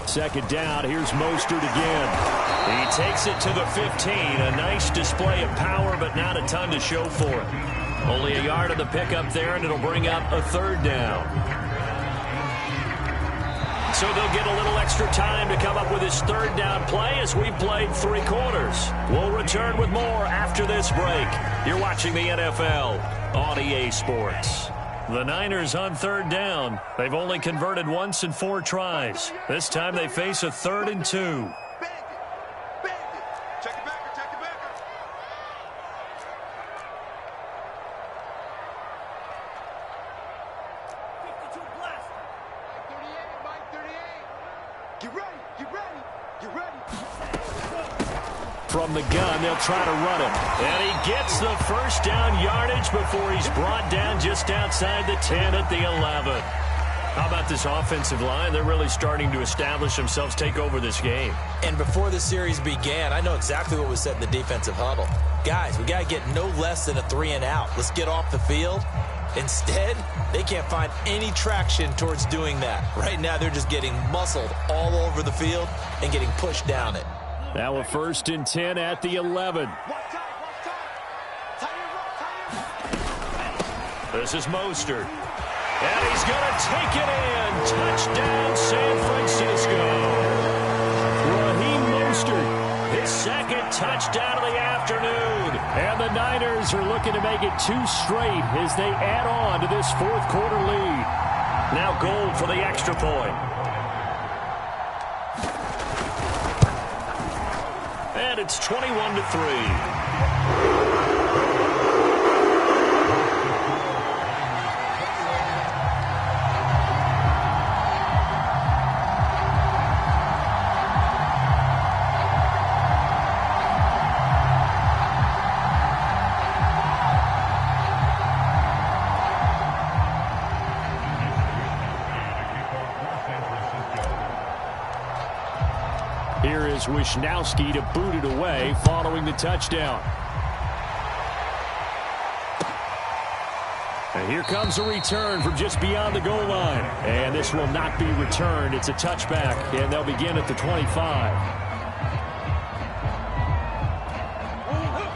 Second down, here's Mostert again. He takes it to the 15. A nice display of power, but not a ton to show for it. Only a yard of the pickup there, and it'll bring up a third down. So they'll get a little extra time to come up with his third down play as we've played 3 quarters. We'll return with more after this break. You're watching the NFL on EA Sports. The Niners on third down. They've only converted once in 4 tries. This time they face a 3rd and 2. From the gun, they'll try to run him. And he gets the first down yardage before he's brought down just outside the 10 at the 11. How about this offensive line? They're really starting to establish themselves, take over this game. And before the series began, I know exactly what was said in the defensive huddle. Guys, we got to get no less than a 3 and out. Let's get off the field. Instead, they can't find any traction towards doing that. Right now, they're just getting muscled all over the field and getting pushed down it. Now a 1st and 10 at the 11. This is Mostert. And he's going to take it in. Touchdown, San Francisco. Raheem Mostert, his 2nd touchdown of the afternoon. And the Niners are looking to make it 2 straight as they add on to this 4th quarter lead. Now Gold for the extra point. And it's 21-3. Here is Wisnowski to boot it away following the touchdown. And here comes a return from just beyond the goal line. And this will not be returned. It's a touchback, and they'll begin at the 25.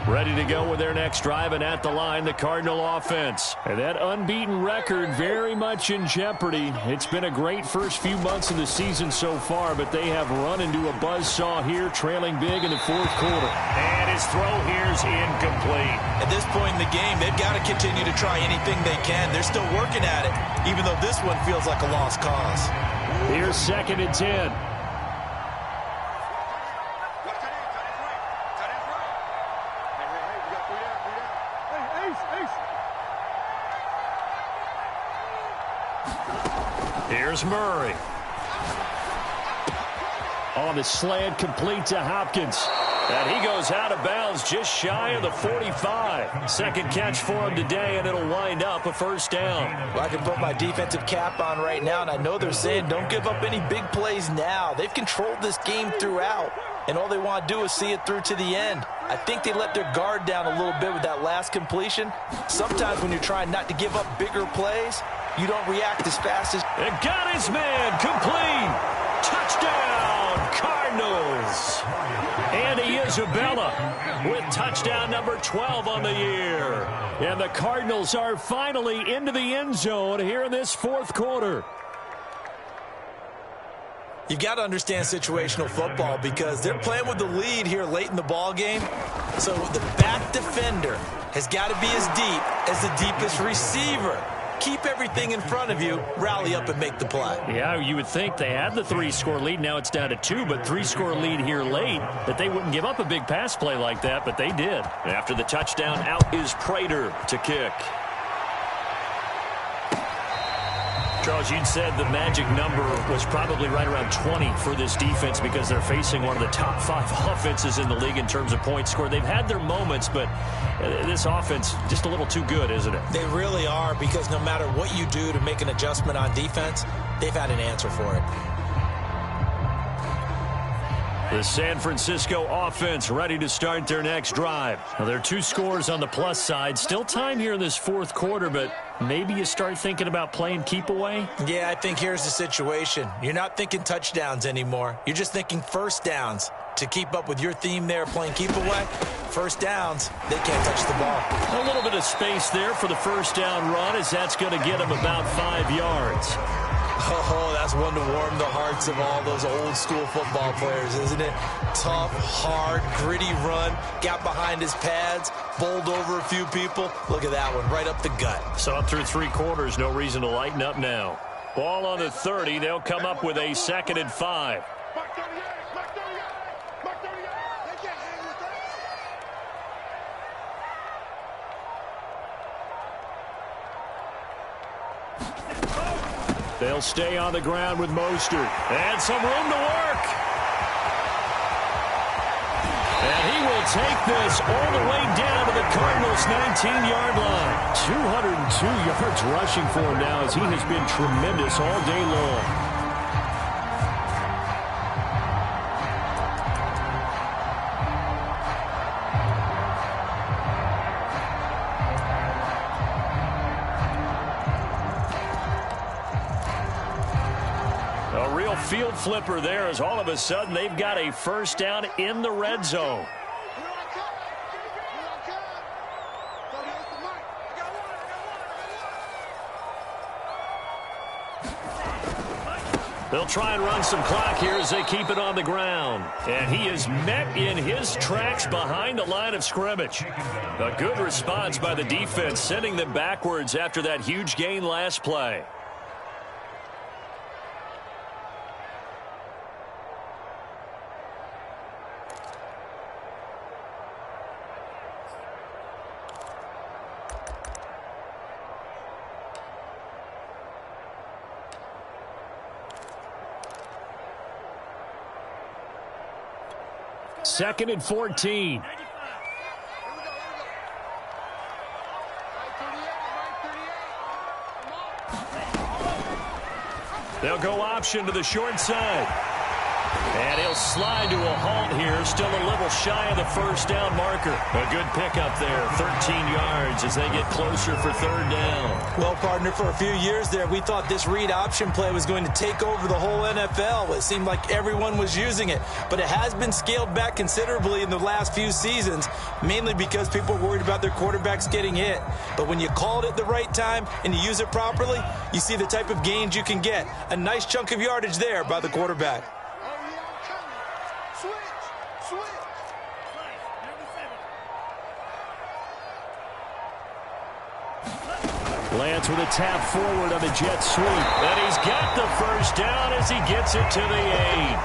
Ready to go with their next drive, and at the line, the Cardinal offense. And that unbeaten record very much in jeopardy. It's been a great first few months of the season so far, but they have run into a buzzsaw here, trailing big in the 4th quarter. And his throw here is incomplete. At this point in the game, they've got to continue to try anything they can. They're still working at it, even though this one feels like a lost cause. Here's 2nd and 10. Here's Murray. On the slant, complete to Hopkins. And he goes out of bounds just shy of the 45. 2nd catch for him today, and it'll wind up a 1st down. Well, I can put my defensive cap on right now, and I know they're saying don't give up any big plays now. They've controlled this game throughout, and all they want to do is see it through to the end. I think they let their guard down a little bit with that last completion. Sometimes when you're trying not to give up bigger plays, you don't react as fast as... And got his man, complete. Touchdown, Cardinals. Andy Isabella with touchdown number 12 on the year. And the Cardinals are finally into the end zone here in this 4th quarter. You've got to understand situational football because they're playing with the lead here late in the ball game. So the back defender has got to be as deep as the deepest receiver. Keep everything in front of you, rally up and make the play. Yeah, you would think they had the 3-score lead. Now it's down to 2, but 3-score lead here late, that they wouldn't give up a big pass play like that, but they did. After the touchdown, out is Prater to kick. Charles, you'd said the magic number was probably right around 20 for this defense because they're facing one of the top 5 offenses in the league in terms of points scored. They've had their moments, but this offense just a little too good, isn't it? They really are, because no matter what you do to make an adjustment on defense, they've had an answer for it. The San Francisco offense ready to start their next drive. Now, there are 2 scores on the plus side. Still time here in this 4th quarter, but maybe you start thinking about playing keep away? Yeah, I think here's the situation. You're not thinking touchdowns anymore. You're just thinking first downs. To keep up with your theme there, playing keep away, first downs, they can't touch the ball. A little bit of space there for the first down run, as that's going to get them about 5 yards. Oh, that's one to warm the hearts of all those old school football players, isn't it? Tough, hard, gritty run, got behind his pads, bowled over a few people. Look at that one, right up the gut. So up through 3 quarters, no reason to lighten up now. Ball on the 30, they'll come up with a 2nd and 5. They'll stay on the ground with Mostert. And some room to work. And he will take this all the way down to the Cardinals' 19-yard line. 202 yards rushing for him now, as he has been tremendous all day long. Field flipper there, as all of a sudden they've got a first down in the red zone. They'll try and run some clock here as they keep it on the ground. And he is met in his tracks behind the line of scrimmage. A good response by the defense, sending them backwards after that huge gain last play. Second and 14. They'll go option to the short side. And he'll slide to a halt here, still a little shy of the first down marker. A good pickup there, 13 yards as they get closer for third down. Well, partner, for a few years there, we thought this read option play was going to take over the whole NFL. It seemed like everyone was using it, but it has been scaled back considerably in the last few seasons, mainly because people are worried about their quarterbacks getting hit. But when you call it at the right time and you use it properly, you see the type of gains you can get. A nice chunk of yardage there by the quarterback. Lance with a tap forward on the jet sweep. And he's got the first down as he gets it to the 8.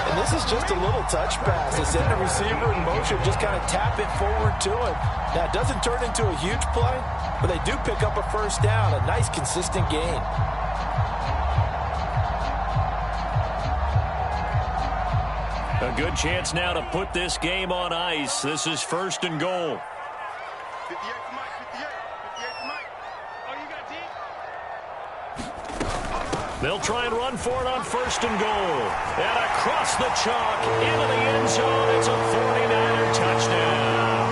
And this is just a little touch pass. They send the receiver in motion, just kind of tap it forward to him. Now, it doesn't turn into a huge play, but they do pick up a first down. A nice, consistent gain. A good chance now to put this game on ice. This is 1st and goal. They'll try and run for it on 1st and goal. And across the chalk into the end zone. It's a 49er touchdown.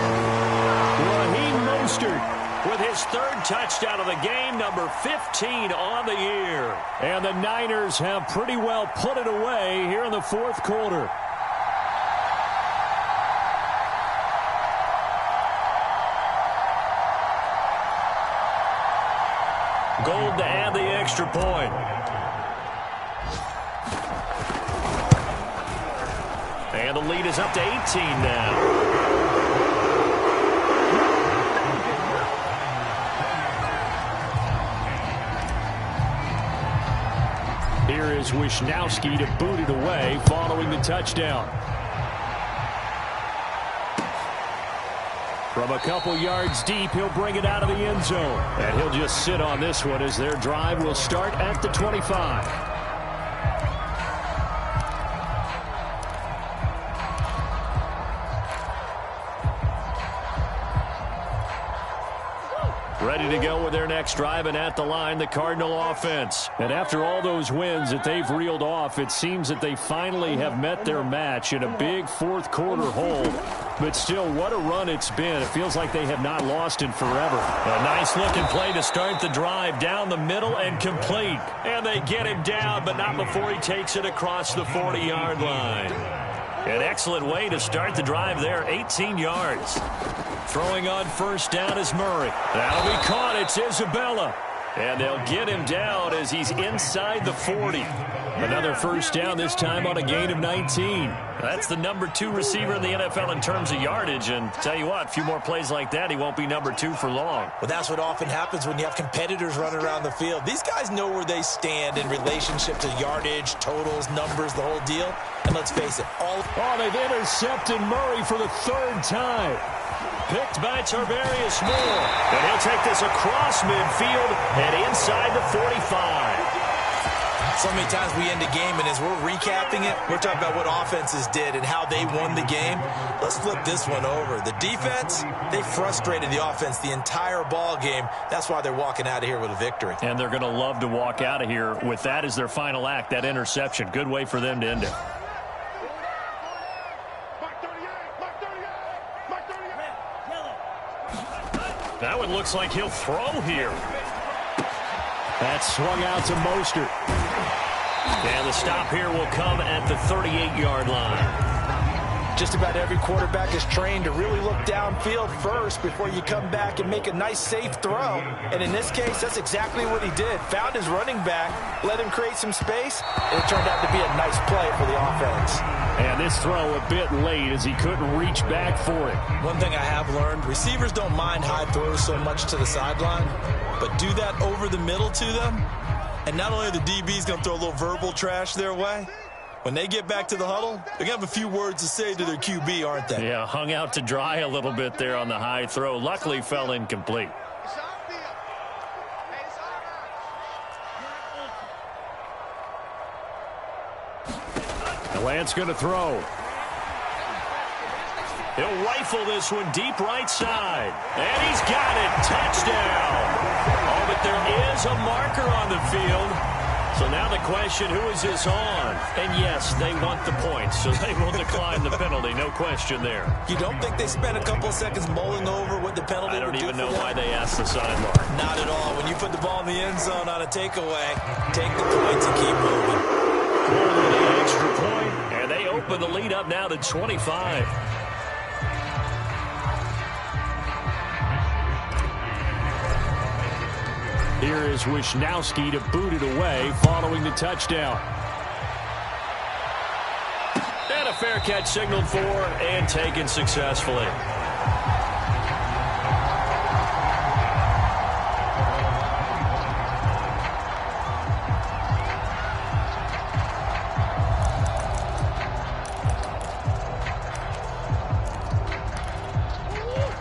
Raheem Mostert with his 3rd touchdown of the game, number 15 on the year. And the Niners have pretty well put it away here in the 4th quarter. Gold to add the extra point. And the lead is up to 18 now. Here is Wisnowski to boot it away following the touchdown. From a couple yards deep, he'll bring it out of the end zone. And he'll just sit on this one as their drive will start at the 25. Ready to go with their next drive, and at the line, the Cardinal offense. And after all those wins that they've reeled off, it seems that they finally have met their match in a big fourth-quarter hold. But still, what a run it's been. It feels like they have not lost in forever. A nice-looking play to start the drive down the middle and complete. And they get him down, but not before he takes it across the 40-yard line. An excellent way to start the drive there, 18 yards. Throwing on first down is Murray. That'll be caught. It's Isabella. And they'll get him down as he's inside the 40. Another first down, this time on a gain of 19. That's the number 2 receiver in the NFL in terms of yardage. And tell you what, a few more plays like that, he won't be number 2 for long. Well, that's what often happens when you have competitors running around the field. These guys know where they stand in relationship to yardage, totals, numbers, the whole deal. And let's face it, they've intercepted Murray for the 3rd time. Picked by Tarvarius Moore. And he'll take this across midfield and inside the 45. So many times we end a game, and as we're recapping it, we're talking about what offenses did and how they won the game. Let's flip this one over. The defense, they frustrated the offense the entire ball game. That's why they're walking out of here with a victory. And they're going to love to walk out of here with that as their final act, that interception. Good way for them to end it. That one looks like he'll throw here. That's swung out to Mostert. And the stop here will come at the 38-yard line. Just about every quarterback is trained to really look downfield first before you come back and make a nice, safe throw. And in this case, that's exactly what he did. Found his running back, let him create some space, and it turned out to be a nice play for the offense. And this throw a bit late as he couldn't reach back for it. One thing I have learned, receivers don't mind high throws so much to the sideline, but do that over the middle to them, and not only are the DBs going to throw a little verbal trash their way, when they get back to the huddle, they're going to have a few words to say to their QB, aren't they? Yeah, hung out to dry a little bit there on the high throw. Luckily fell incomplete. Lance going to throw. He'll rifle this one deep right side. And he's got it. Touchdown. Oh, but there is a marker on the field. So now the question, who is this on? And yes, they want the points, so they will decline the penalty. No question there. You don't think they spent a couple of seconds mulling over what the penalty would do? I don't even know why they asked the sideline. Not at all. When you put the ball in the end zone on a takeaway, take the points and keep moving. The extra point, and they open the lead up now to 25. Here is Wisnowski to boot it away following the touchdown. And a fair catch signaled for and taken successfully.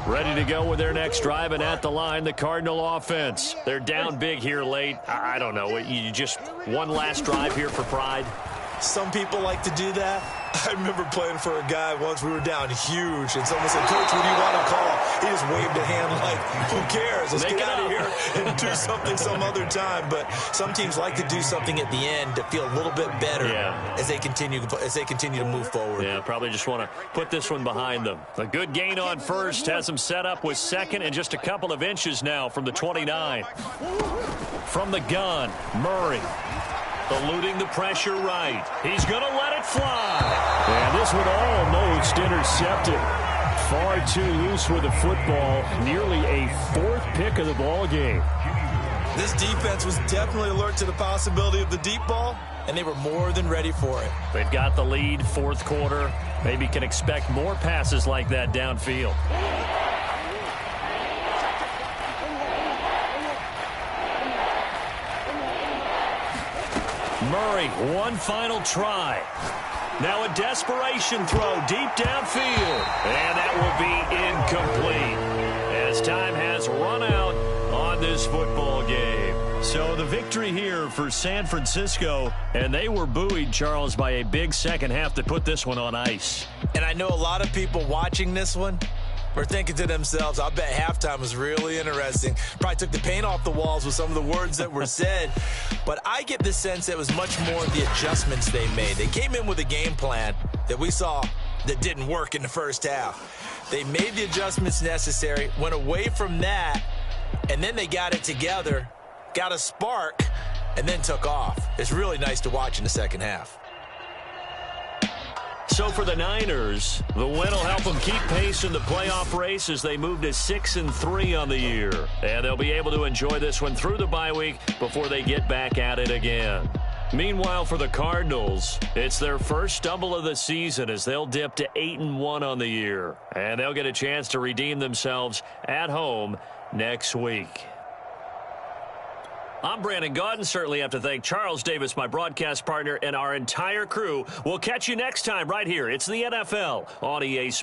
Ready to go with their next drive, and at the line, the Cardinal offense. They're down big here late. I don't know. You just one last drive here for pride? Some people like to do that. I remember playing for a guy once. We were down huge, and someone said, "Coach, what do you want to call?" He just waved a hand like, "Who cares? Let's get out of here and do something some other time." But some teams like to do something at the end to feel a little bit better as they continue to move forward. Yeah, probably just want to put this one behind them. A good gain on first has them set up with second and just a couple of inches now from the 29. From the gun, Murray. Eluding the pressure right. He's going to let it fly. And this one almost intercepted. Far too loose with the football. Nearly a 4th pick of the ball game. This defense was definitely alert to the possibility of the deep ball, and they were more than ready for it. They've got the lead, 4th quarter. Maybe can expect more passes like that downfield. Murray, one final try. Now a desperation throw deep downfield. And that will be incomplete as time has run out on this football game. So the victory here for San Francisco, and they were buoyed, Charles, by a big second half that put this one on ice. And I know a lot of people watching this one, were thinking to themselves, I bet halftime was really interesting. Probably took the paint off the walls with some of the words that were said. But I get the sense it was much more the adjustments they made. They came in with a game plan that we saw that didn't work in the first half. They made the adjustments necessary, went away from that, and then they got it together, got a spark, and then took off. It's really nice to watch in the second half. So for the Niners, the win will help them keep pace in the playoff race as they move to 6-3 on the year. And they'll be able to enjoy this one through the bye week before they get back at it again. Meanwhile, for the Cardinals, it's their first stumble of the season as they'll dip to 8-1 on the year. And they'll get a chance to redeem themselves at home next week. I'm Brandon Gaudin. Certainly have to thank Charles Davis, my broadcast partner, and our entire crew. We'll catch you next time right here. It's the NFL on EA Sports.